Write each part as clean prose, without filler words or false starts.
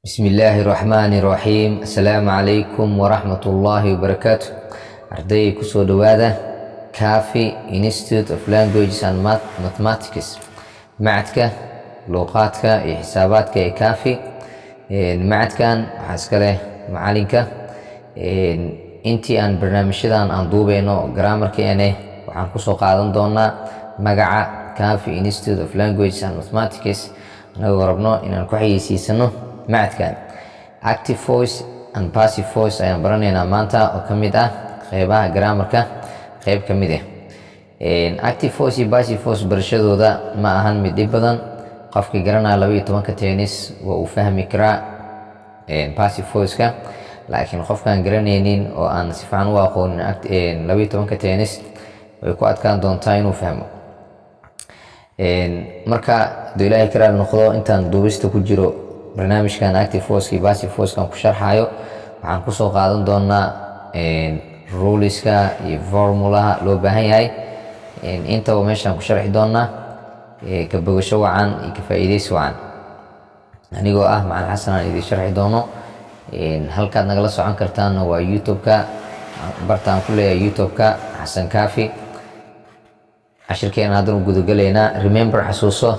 بسم الله الرحمن الرحيم. السلام عليكم ورحمة الله وبركاته. أردي كسو دوادا كافي Institute of Languages and Mathematics معدك لغاتك حساباتك كافي معدكان حاسكاله معالينك انتي ان برنامجيدان aan duubeyno grammarkeene waxaan kusoo qaadan doonaa magaca كافي Institute of Languages and Mathematics anagoo rabno inaan ku xayeysiisano macadkan. Active voice and passive voice ayaan baranaynaa maanta oo ka mid ah qeybaha grammarka qeyb ka mid ah. Active voice iyo passive voice barashadooda ma ahan mid dhib badan. Qofka garanaya 12 tennis waa uu fahmi karaa passive voice-ka, laakiin qofkaan garanaynin oo aan si fiican u aqoonin 12 tennis way ku adkaan doontaa inuu fahmo. marka doo ilaahay karaal noqdo intaan duubista ku jiro barnaamijkan active voice iyo passive voice kan ku sharxayo waxaan ku soo qaadan doonaa ruleska iyo formulaha loo baahan yahay intaba meeshaan ku sharxi doonaa ka bogasho wacan iyo ka faa'iideysi wacan anigoo ah macallin xasan aan idin sharxi doono. halkaad nagala socon kartaan waa youtube-ka, bartaan ku leeyahay youtube-ka xasan kaafi. cashirkeena haddana gudagalaynaa. Remember xasuuso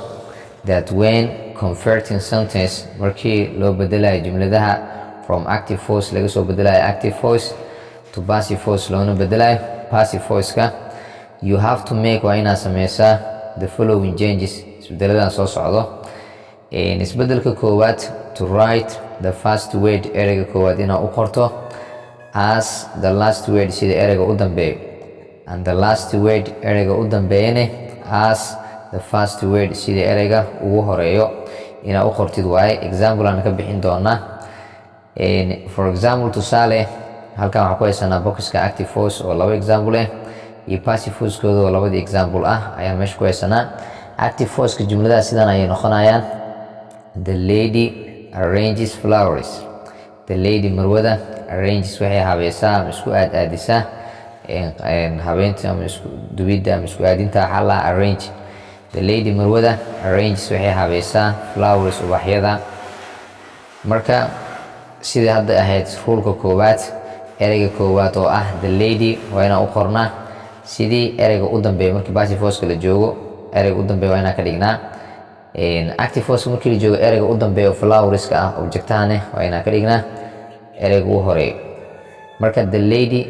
that when converting sentence markii loo bedelayo jumladaha from active voice laga soo bedelayo active voice to passive voice loona bedelayo passive voice-ka, you have to make waa inaad sameysaa the following changes isbedeladan soo socdo. isbedelka koowaad to write the first word ereyga koowaad inaad u qorto as the last word sida ereyga u dambeeyo, and the last word ereyga u dambeeyane as the first word sida ereyga ugu horeeyo inaad u qortid waaye. Example aan ka bixin doonaa. For example tusaale halkan waxaan ku haysanaa boxka active voice oo laba example ah iyo passive voice kooda oo labadii example ah ayaan meesha ku haysanaa. Active voice ka jumladaha sidan ayay noqonayaan: the lady arranges flowers. The lady marwada arranges waxay habaysaa ama isku aadisaa habeenta ama isku duwidda ama isku aadinta xalla arrange. The lady marwada arranges waxay habaysaa flowers ubaxyada. marka sidii hadda ahayd rulka koowaad ereyga koowaad oo ah the lady waa inaan u qornaa sidii ereyga u dambeeyo markii passive voice la joogo ereyga u dambeeyo waa inaan ka dhignaa. Active voice markii la joogo ereyga u dambeeyo flowerska ah objectahane waa inaan ka dhignaa ereyga u horeeyo. marka the lady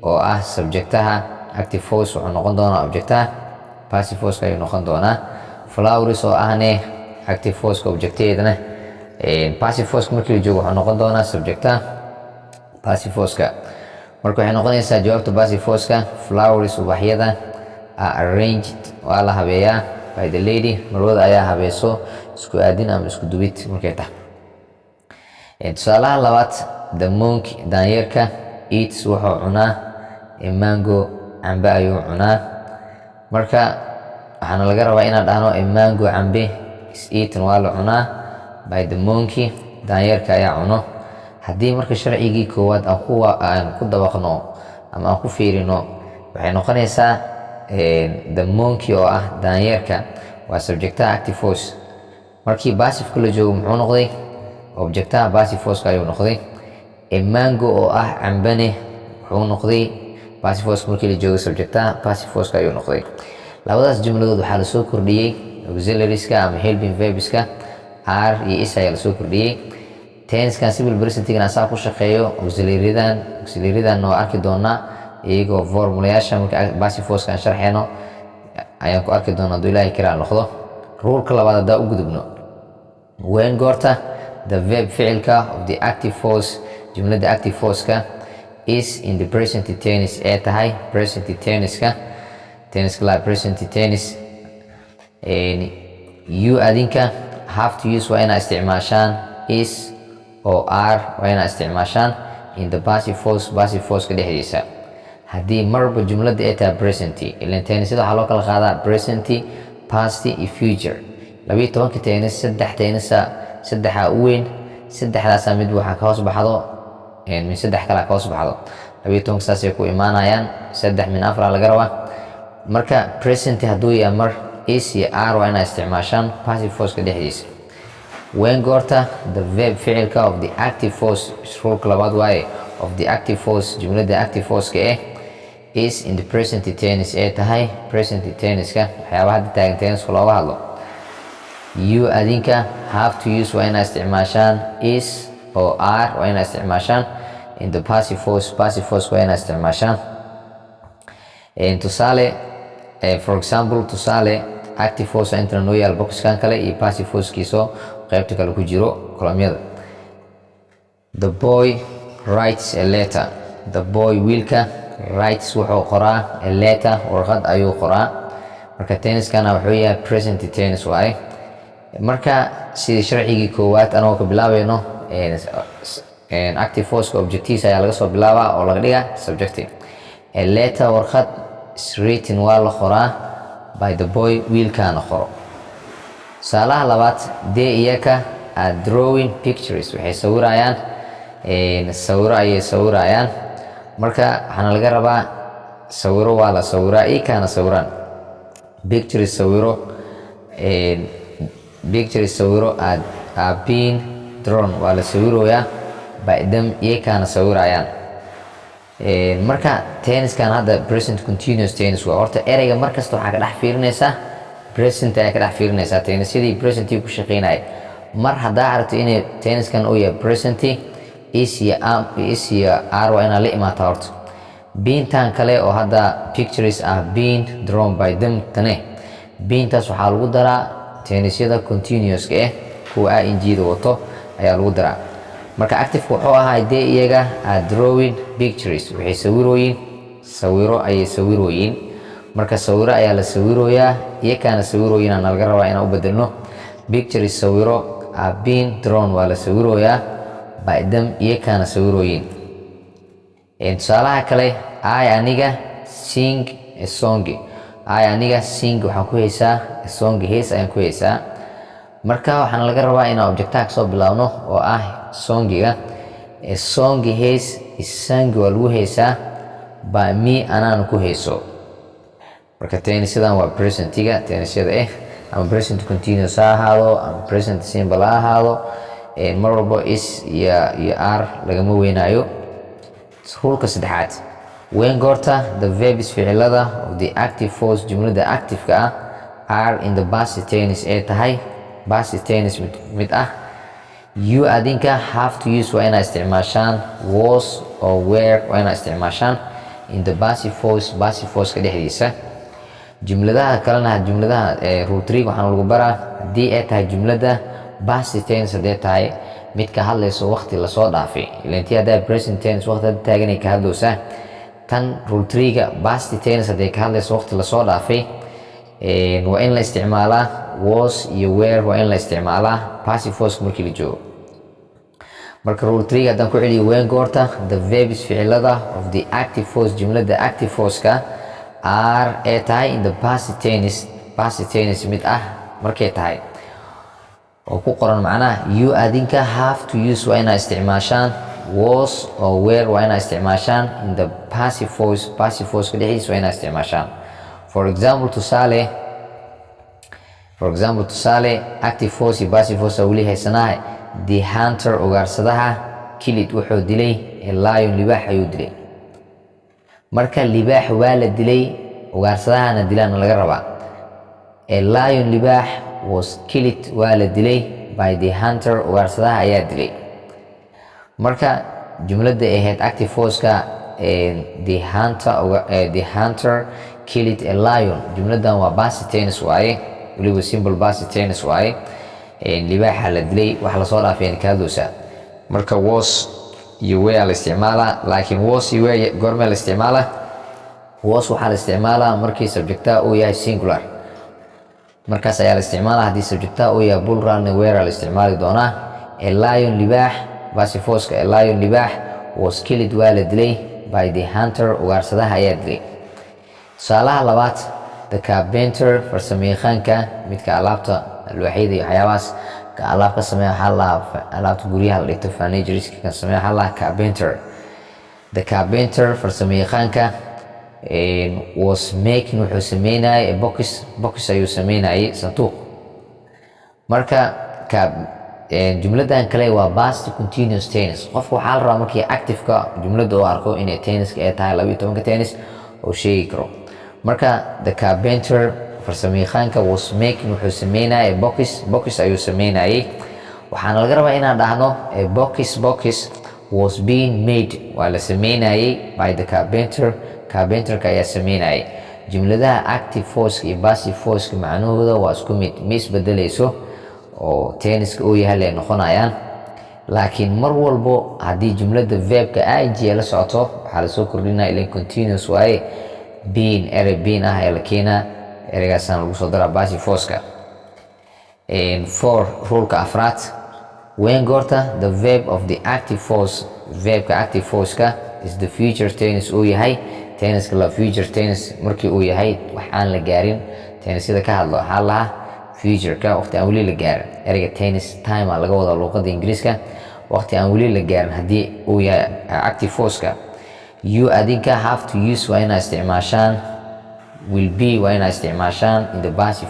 oo ah subjectaha active voice wuxuu noqon doonaa objectaha, passive voice ayuu noqon doonaa. flowers oo ahne active voice ka objecteedana passive voice markii la joogo wuxuu noqon doonaa subjectaha passive voice ka. marka waxay noqonaysaa jawaabta passive voice ka flowers ubaxyada are arranged waa la habeeyaa by the lady marwada ayaa habeeso isku aadin ama isku duwid markay tahay. tusaalaha labaad the monkey daanyeerka eats wuxuu cunaa mango cambe ayuu cunaa. marka waxaana laga rabaa inaan dhahno mango cambe is eaten waa la cunaa by the monkey daanyeerka ayaa cuno. haddii marka sharcigii koowaad aan ku dabaqno ama aan ku fiirino waxay noqonaysaa the monkey oo ah daanyeerka waa subjectaha active voice. markii passive la joogo muxuu noqday objectaha passive voice ayuu noqday. mango oo ah cambane wuxuu noqday passive voice markii la joogo subjectaha passive voice ayuu noqday. labadaas jumladood waxaa la soo kordhiyey auxiliarieska ama helping verbska are iyo is ayaa la soo kordhiyey. tense-kan simple present-gan asaa ku shaqeeyo auxiliariadan oo arki doonaa iyagoo formulayaasha marka passive voice aan sharxeeno ayaan ku arki doonaa hadduu ilaahay karaal noqdo. rulka labaad haddaa u gudubno when goorta the verb ficilka of the active voice jumlada active voice-ka is in the present tense ee tahay present tense-ka la present tense you adinka have to use waa inaa isticmaashaan is oo are waa inaa isticmaashaan in the passive voice ka dhexdiisa. haddii marba jumlada ay tahay present ilan tennisada waxaa loo kala qaadaa present past iyo future. 12 tennis saddexa u weyn saddexdaasa mid waxaa ka hoos baxdo min saddex kale ka hoos baxdo 12 saasay ku imaanayaan 3 min 4 laga rabaa. marka present hadduu yahay mar is iyo are waa inaa isticmaashaan passive voice ka dhexdiisa. when goorta the verb ficilka of the active force rulka labaad waaye of the active force jumlada active force ka is in the present tense ee tahay present tense-ka waxyaabaha hadda taagan tense looga hadlo you adinka have to use waa inaa isticmaashaan is oo are waa inaa isticmaashaan in the passive force waa inaa isticmaashaan tusaale for example tusaale active force inta noo yaal boxkan kale iyo passive force kiiso qaybta kale ku jiro kolomyada the boy writes a letter the boy wiilka writes wuxuu qoraa a letter warqad ayuu qoraa marka tenniskana wuxuu yahay present tense waaye marka sidii sharcigii koowaad anoo ka bilaabayno active force objectives ayaa laga soo bilaabaa oo laga dhigaa subjective a letter warqad is written waa la qoraa by the boy wiilkaana qoro saalaha labaad they iyaka are drawing pictures waxay sawirayaan sawiro ayay sawirayaan marka waxaana laga rabaa sawiro waa la sawiraa ikaana sawiraan pictures sawiro are being drawn waa la sawiroyaa by them iyakaana sawirayaan marka tenniskan hadda present continuous tennis waa horta ereyga markasta waxaa ka dhex fiirinaysaa present ayaa ka dhex fiirinaysaa tennisyadii presentii ku shaqeynaya mar haddaa aragto inay tenniskan uu yahay present is iyo are waa inaad la imaataa horta biintan kale oo hadda pictures are being drawn by them tane biintaas waxaa lagu daraa tennisyada continuouska kuwa ingda wato ayaa lagu daraa marka active wuxuu ahaa dee iyaga are drawing pictures waxay sawiro ayay sawirooyin marka sawiro ayaa la sawirooyaa iyakaana sawirooyin aan laga rabaa inaan u bedelno pictures sawiro are being drawn waa la sawirooyaa by them iyakaana sawirooyin tusaalaha kale I aniga sing a song I aniga sing waxaan ku haysaa a song hees ayaan ku haysaa marka waxaan laga rabaa inaan objectaha kasoo bilaabno oo ah songiga a song hees isang waa lagu haysaa by me anaan ku hayso marka tennisyadan waa presentiga tennisyada ama present continuous ha ahaado ama present simple ha ahaado mar walbo is iyo are lagama weynaayo rulka saddexaad when goorta the verbs ficilada of the active force jumlada active-ka are in the past tense ee tahay past tense mid ah you adinka have to use waa inaa isticmaashaan was or were waa inaa isticmaashaan in the passive force ka dhexdiisa jumladaha kalena jumladaha rule 3 waxaan lagu baraa haddii ay tahay jumlada past tense hadday tahay mid ka hadlayso waqti lasoo dhaafay ilantii haddaa present tense waqti hadda taaganay ka hadlowsaa tan rule 3ga past tense hadday ka hadlayso waqti lasoo dhaafay waa in la isticmaalaa was iyo were waa in la isticmaalaa passive force markii la joogo marka rule 3 haddaan ku celiyo when goorta the verbs ficilada of the active force jumlada active force-ka are ee tahay in the past tense mid ah markay tahay oo ku qoran macnaha you adinka have to use waa inaa isticmaashaan was or were waa inaa isticmaashaan in the passive force ka dhexdiisa waa inaa isticmaashaan for example tusaale active force iyo passive force weli haysanahay the hunter ugaarsadaha kilid wuxuu dilay a lion libaax ayuu dilay marka libaax waa la dilay ugaarsadahana dilaana laga rabaa a lion libaax was killed waa la dilay by the hunter ugaarsadaha ayaa dilay marka jumlada ahayd active force-ka the hunter killed a lion jumladan waa past tense waaye weliba simple past tense waaye libaaxa la dilay wax lasoo dhaafeen ka hadlowsaa marka was iyo were la isticmaalaa laakiin was iyo were goormee la isticmaalaa was waxaa la isticmaalaa markii subjectaha uu yahay singular markaas ayaa la isticmaalaa haddii subjectaha uu yahay pluralna were la isticmaali doonaa a lion libaax passive force-ka a lion libaax was killed waa la dilay by the hunter ugaarsadaha ayaa dilay tusaalaha labaad the carpenter farsamayaqaanka midka alaabta alwaaxyada iyo waxyaabahaas ka alaab ka sameeya waxaa la alaabta guryaha la dhigto furnitures ka sameeya waxaa la carpenter the carpenter farsamayaqaanka was making wuxuu sameynayay box ayuu sameynayay sanduuq marka jumladan kale waa past continuous tense. Qofku waxaa la rabaa markii active-ka jumlada uu arko inay tense ay tahay 12 tense oo sheegi karo. Marka the carpenter farsamayaqaanka was making wuxuu sameynayay box ayuu sameynayay. waxaana laga rabaa inaan dhahno a box was being made waa la sameynayay by the carpenterka ayaa sameynayay. jumladaha active force iyo passive force macnahooda waa isku mid, ma isbedelayso oo tenniska uu yahay lay noqonayaan. laakiin mar walbo haddii jumlada verbka ing la socoto waxaa la soo kordhinaa ilaa continuous waaye being erey being ah ayaa la keenaa, ereygaasaan lagu soo daraa passive force-ka. ruleka afraad when goorta the verb of the active force verbka active force-ka is the future tense uu yahay tenniska la future tense markii uu yahay wax aan la gaarin tennisyada ka hadlo waxaa lahaa future-ka waqti aan weli la gaarin. ereyga tennis time aa laga wadaa luuqada ingiriiska, waqti aan weli la gaarin haddii uu yahay active force-ka. you adinka have to use waa inaa isticmaashaan, will be waa inaa isticmaashaan in the passive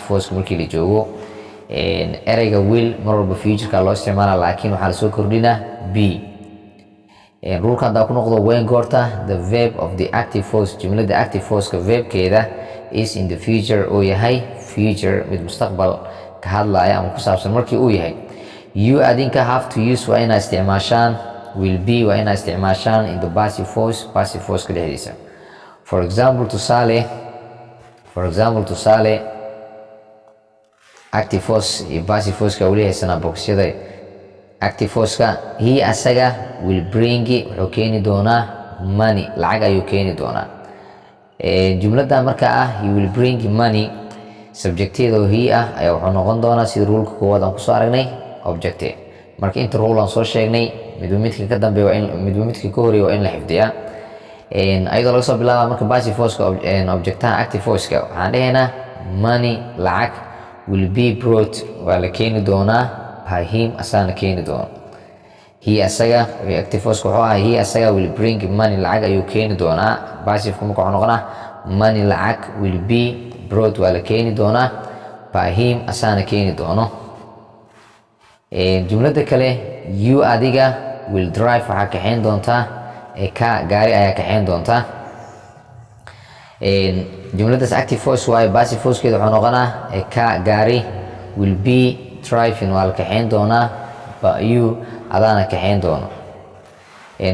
force markii la joogo. ereyga will mar walba future-ka loo isticmaala laakiin waxaa lasoo kordhinaa be. rulka haddaa ku noqdo when goorta the verb of the active force jumlada active force-ka verbkeeda is in the future uu yahay future mid mustaqbal ka hadlaya ama ku saabsan markii uu yahay. you adinka have to use waa inaa isticmaashaan, will be waa inaa isticmaashaan in the passive force-ka dhexdiisa. for example tusaale active force iyo passive force-ka weli haysanaa boxyada. active force-ka he asaga will bring wuxuu keeni doonaa money lacag ayuu keeni doonaa. jumlada marka ah he will bring money subjecteeda oo he ah ayaa wuxuu noqon doonaa sida ruleka koowaad aan kusoo aragnay objective. marka inta rule aan soo sheegnay midba midka ka dambeeya waa in midba midka ka horeeya waa in la xifdiyaa. ayadoo laga soo bilaaba marka passive force-ka objectaha active force-ka waxaan dhahaynaa money lacag will be brought waa la keeni doonaa by him asaana keeni doono. he asaga active force wuxuu ahaa he asaga will bring money lacag ayuu keeni doonaa. passive-ka marka wuxuu noqonaa money lacag will be brought waa la keeni doonaa by him asaana keeni doono. jumlada kale you adiga will drive waxaa kaxeyn doontaa ka gaari ayaa kaxeyn doontaa. jumladaas active force waaye passive force-keeda wuxuu noqonaa ka gaari will be driving waa la kaxeyn doonaa by you adaana kaxeyn doono.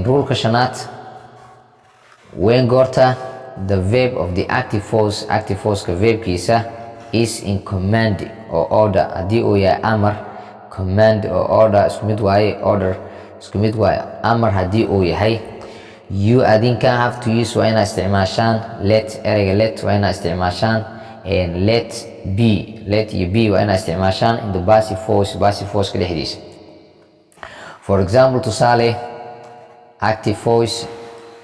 ruleka shanaad when goorta the verb of the active force-ka verbkiisa is in command or order haddii uu yahay amar. command or order isku mid waaye, order isku mid waaye, amar haddii uu yahay. you adinka have to use waa inaa isticmaashaan let ereyga let waa inaa isticmaashaan let iyo be waa inaa isticmaashaan in the passive force-ka dhexdiisa. for example tusaale active force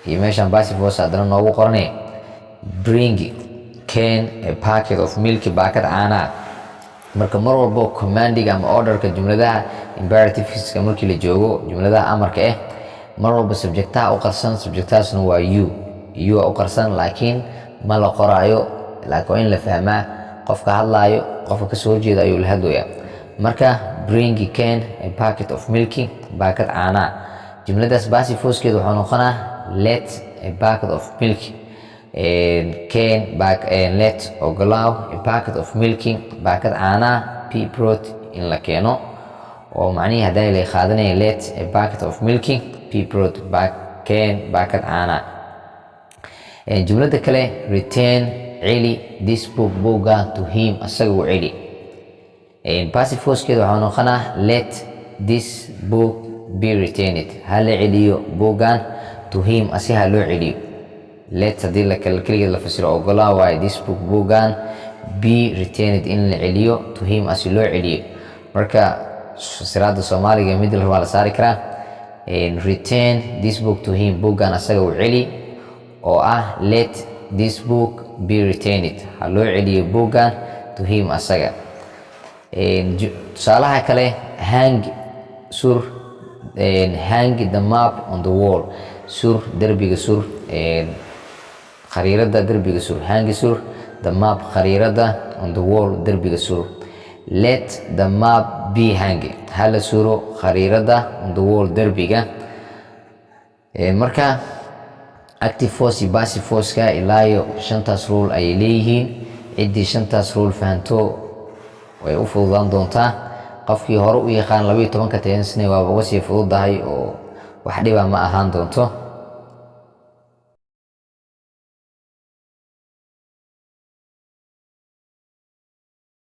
iyo meeshaan passive force haddana noogu qornay bring can a packet of milk baakad caanaa. marka mar walbo commandiga ama orderka jumladaha imperativeska markii la joogo jumladaha amarka mar walba subjectaha u qarsan subjectaasna waa you u qarsan laakiin ma la qoraayo laakiin in la fahmaa qofka hadlaayo qofka ka soo horjeeda ayuu la hadlayaa. marka bring can a packet of milk baakad caanaa. jumladaas passive force-keeda wuxuu noqonaa let a packet of milk let ogolaaw a packet of milk baakad caanaa be brought in la keeno oo macnihii hadday lay qaadanaya let a packet of milk be brought baakad caanaa. jumlada kale return celi this book buugga to him asaga u celi. passive force-keeda waxaa noqonaa let this book be returned hala celiyo buuggan to him asi ha loo celiyo. let haddii keligeed la fasiro ogolaa waaye this book buuggan be returned in la celiyo to him asi loo celiyo. marka fasiraada soomaaliga mid la rabaa la saari karaa return this book to him buuggan asaga u celi oo ah let this book be returned ha loo celiyo buuggan to him asaga. tusaalaha kale hang the map on the wall derbiga khariirada derbiga hang the map khariirada on the wall derbiga let the map be hanging hala suro khariirada on the wall derbiga marka active force iyo passive force ka ilaayo shantaas rule ay leeyihiin cidii shantaas rule fahanto way u fududaan doontaa qofkii hore u yaqaan 12 ka taynsna waa uga sii fududahay oo wax dhiba ma ahaan doonto